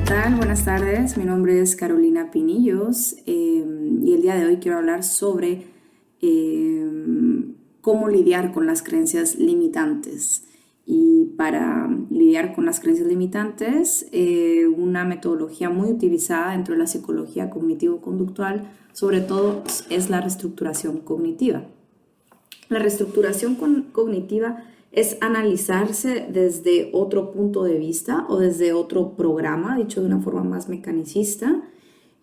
tal? Buenas tardes, mi nombre es Carolina Pinillos y el día de hoy quiero hablar sobre cómo lidiar con las creencias limitantes. Y para lidiar con las creencias limitantes, una metodología muy utilizada dentro de la psicología cognitivo-conductual, sobre todo, es la reestructuración cognitiva. La reestructuración cognitiva es analizarse desde otro punto de vista o desde otro programa, dicho de una forma más mecanicista,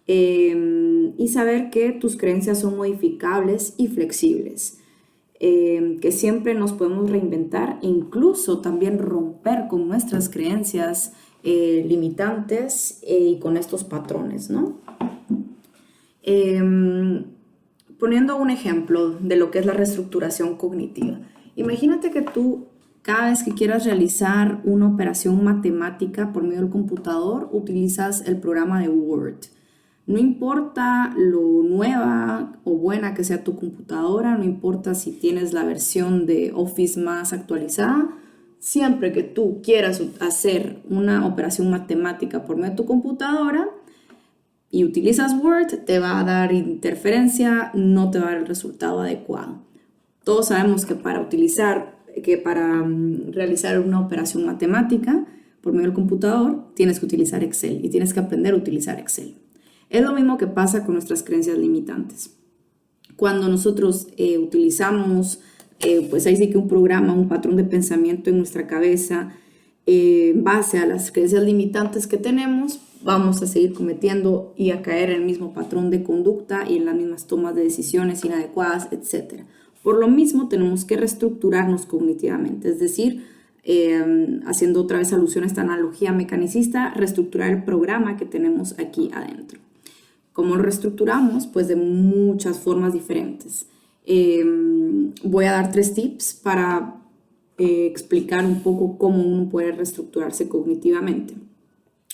y saber que tus creencias son modificables y flexibles, que siempre nos podemos reinventar, incluso también romper con nuestras creencias limitantes y con estos patrones, ¿no? Poniendo un ejemplo de lo que es la reestructuración cognitiva. Imagínate que tú, cada vez que quieras realizar una operación matemática por medio del computador, utilizas el programa de Word. No importa lo nueva o buena que sea tu computadora, no importa si tienes la versión de Office más actualizada, siempre que tú quieras hacer una operación matemática por medio de tu computadora, y utilizas Word, te va a dar interferencia, no te va a dar el resultado adecuado. Todos sabemos que para realizar una operación matemática por medio del computador, tienes que utilizar Excel y tienes que aprender a utilizar Excel. Es lo mismo que pasa con nuestras creencias limitantes. Cuando nosotros utilizamos, pues ahí sí que un programa, un patrón de pensamiento en nuestra cabeza, en base a las creencias limitantes que tenemos, vamos a seguir cometiendo y a caer en el mismo patrón de conducta y en las mismas tomas de decisiones inadecuadas, etc. Por lo mismo, tenemos que reestructurarnos cognitivamente, es decir, haciendo otra vez alusión a esta analogía mecanicista, reestructurar el programa que tenemos aquí adentro. ¿Cómo lo reestructuramos? Pues de muchas formas diferentes. Voy a dar 3 tips para explicar un poco cómo uno puede reestructurarse cognitivamente.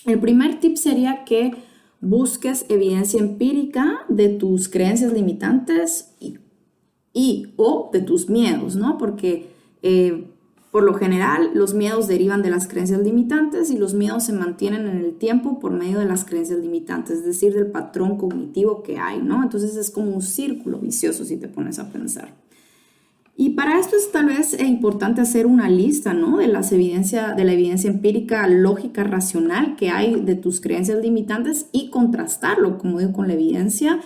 El primer tip sería que busques evidencia empírica de tus creencias limitantes o de tus miedos, ¿no? Porque por lo general los miedos derivan de las creencias limitantes y los miedos se mantienen en el tiempo por medio de las creencias limitantes, es decir, del patrón cognitivo que hay, ¿no? Entonces es como un círculo vicioso si te pones a pensar. Y para esto es tal vez importante hacer una lista, ¿no? de la evidencia empírica, lógica, racional que hay de tus creencias limitantes y contrastarlo, como digo, con la evidencia.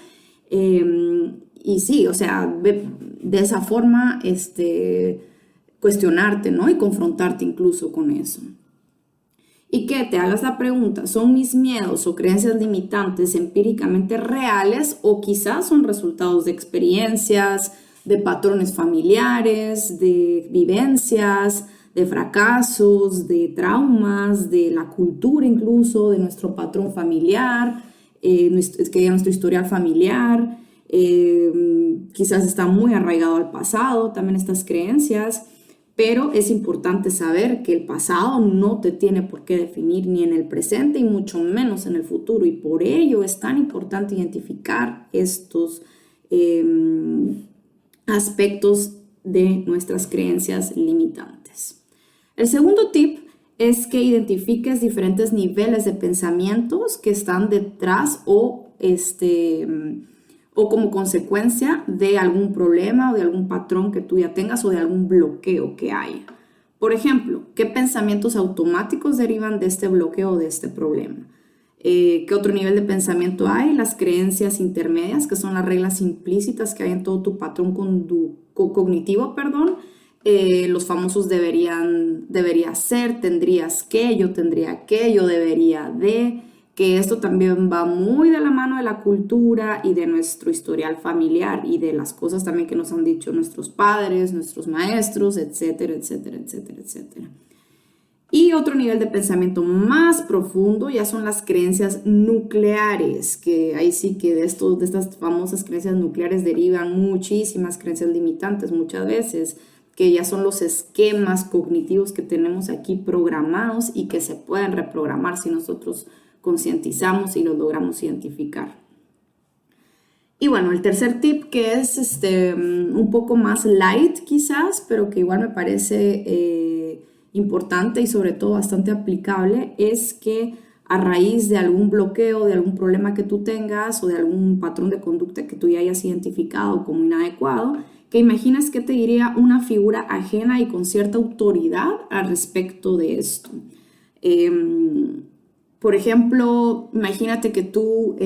Y sí, o sea, de esa forma cuestionarte, ¿no? Y confrontarte incluso con eso. Y que te hagas la pregunta, ¿son mis miedos o creencias limitantes empíricamente reales o quizás son resultados de experiencias, de patrones familiares, de vivencias, de fracasos, de traumas, de la cultura incluso, de nuestro patrón familiar, nuestro historial familiar, quizás está muy arraigado al pasado también estas creencias, pero es importante saber que el pasado no te tiene por qué definir ni en el presente y mucho menos en el futuro, y por ello es tan importante identificar estos aspectos de nuestras creencias limitantes. El segundo tip es que identifiques diferentes niveles de pensamientos que están detrás o como consecuencia de algún problema o de algún patrón que tú ya tengas o de algún bloqueo que haya. Por ejemplo, ¿qué pensamientos automáticos derivan de este bloqueo o de este problema? ¿Qué otro nivel de pensamiento hay? Las creencias intermedias, que son las reglas implícitas que hay en todo tu patrón cognitivo, los famosos debería ser, tendrías que, yo tendría que, yo debería de, que esto también va muy de la mano de la cultura y de nuestro historial familiar y de las cosas también que nos han dicho nuestros padres, nuestros maestros, etcétera, etcétera, etcétera, etcétera. Y otro nivel de pensamiento más profundo ya son las creencias nucleares, que ahí sí que de estas famosas creencias nucleares derivan muchísimas creencias limitantes muchas veces, que ya son los esquemas cognitivos que tenemos aquí programados y que se pueden reprogramar si nosotros concientizamos y los logramos identificar. Y bueno, el tercer tip, que es un poco más light quizás, pero que igual me parece importante y sobre todo bastante aplicable, es que a raíz de algún bloqueo, de algún problema que tú tengas o de algún patrón de conducta que tú ya hayas identificado como inadecuado, que imaginas que te diría una figura ajena y con cierta autoridad al respecto de esto. Por ejemplo, imagínate que tú,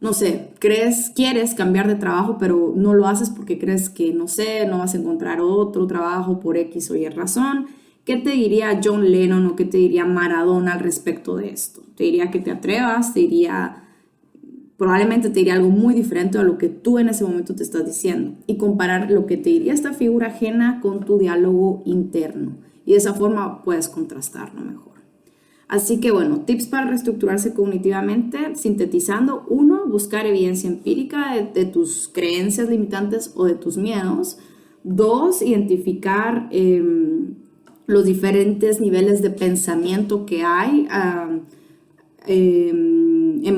no sé, quieres cambiar de trabajo, pero no lo haces porque crees que, no sé, no vas a encontrar otro trabajo por X o Y razón. ¿Qué te diría John Lennon o qué te diría Maradona al respecto de esto? Te diría que te atrevas, probablemente te diría algo muy diferente a lo que tú en ese momento te estás diciendo, y comparar lo que te diría esta figura ajena con tu diálogo interno, y de esa forma puedes contrastarlo mejor. Así que bueno, tips para reestructurarse cognitivamente, sintetizando: 1, buscar evidencia empírica de tus creencias limitantes o de tus miedos. 2, identificar los diferentes niveles de pensamiento que hay en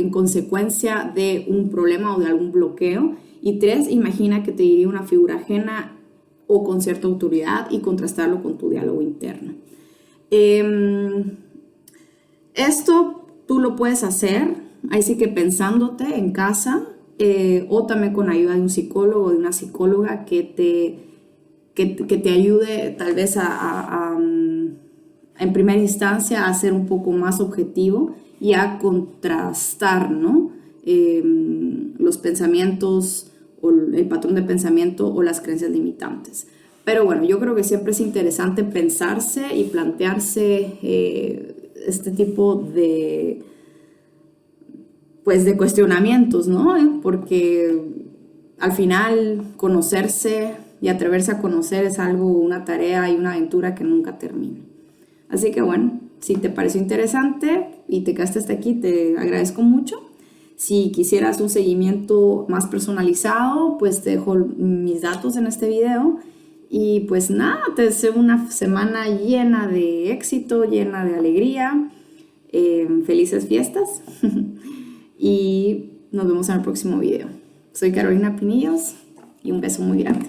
consecuencia de un problema o de algún bloqueo. Y 3, imagina que te diría una figura ajena o con cierta autoridad y contrastarlo con tu diálogo interno. Esto tú lo puedes hacer, ahí sí que pensándote en casa, o también con ayuda de un psicólogo o de una psicóloga que te ayude tal vez en primera instancia a ser un poco más objetivo y a contrastar, ¿no? Los pensamientos o el patrón de pensamiento o las creencias limitantes. Pero bueno, yo creo que siempre es interesante pensarse y plantearse este tipo de cuestionamientos, ¿no? Porque al final conocerse y atreverse a conocer es una tarea y una aventura que nunca termina. Así que bueno, si te pareció interesante y te quedaste hasta aquí, te agradezco mucho. Si quisieras un seguimiento más personalizado, pues te dejo mis datos en este video. Y pues nada, te deseo una semana llena de éxito, llena de alegría. Felices fiestas. Y nos vemos en el próximo video. Soy Carolina Pinillos y un beso muy grande.